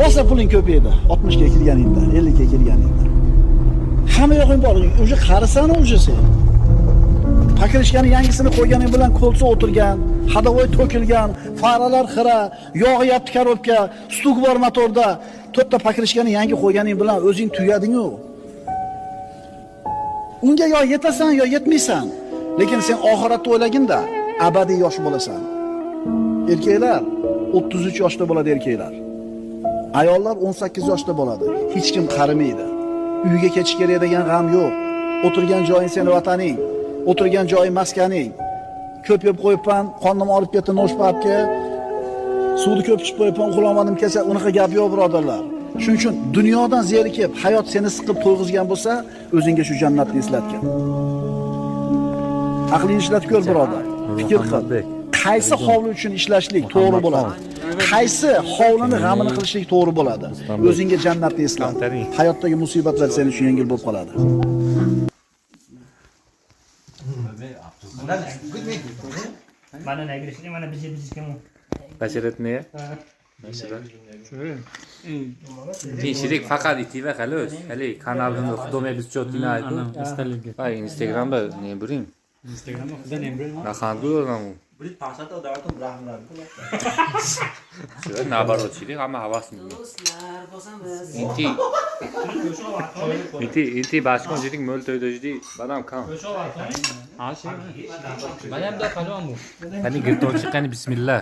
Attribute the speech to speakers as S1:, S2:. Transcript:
S1: rosa puling ko'paydi. 60 ga kirganingda, 50 ga kirganingda. Hamma yo'qing bor. O'sha qarisan o'sha sen. Pakrishkani yangisini qo'yganing bilan qo'lsa o'tirgan, hadavoy to'kilgan, faralar xira, yog'yapti korobka, stuk bor motorda. To'rtta pakrishkani yangi qo'yganing bilan o'zing tugading-ku. Unga yo yetasan yo yetmaysan. Lekin sen oxiratni o'ylaginda abadiy yosh bo'lasan. Erkaklar 33 yoshda bo'ladi erkaklar. Ayollar 18 yoshda bo'ladi. Hech kim qarimaydi. Uyga ketish kerak degan g'am yo'q. O'tirgan joying seni vataning, o'tirgan joying maskaning. Ko'p yeb qo'yibman, qonnim olib ketdi no'shpabga. Suvni ko'p ichib qo'yibman, uxlamadim kecha. Unaqa gap yo'q birodarlar. Shuning uchun dunyodan zerikib, hayot seni siqib to'yg'izgan bo'lsa, o'zingga shu jannatni eslatgin. Aqlingni ishlatib ko'r birodar. Fikr qil. Qaysi hovli uchun ishlashlik to'g'ri bo'ladi? Qaysi hovlini g'amini qilishlik to'g'ri bo'ladi? O'zingga jannatni eslat. Hayotdagi musibatlar sening uchun yengil bo'lib qoladi.
S2: Mana nagirishni mana biz kim?
S3: Bashirat ne? Bashirat. Tinchlik faqat itiva xolos. Hali kanalimda Xudo'may biz chotini aytdi. Ha, Instagramda ne biring?
S2: Instagramda xudo nem biring.
S3: Naxango'ram.
S4: Brit pasata da'vatim rahmlar.
S3: Shu nabarotchilik hamma havasmi.
S5: Do'stlar, bosamiz.
S3: Inti bashqonchilik mo'l to'yda judi badam kam.
S2: Mana ham da qalon bu.
S3: Qani girtovchi qani bismillah.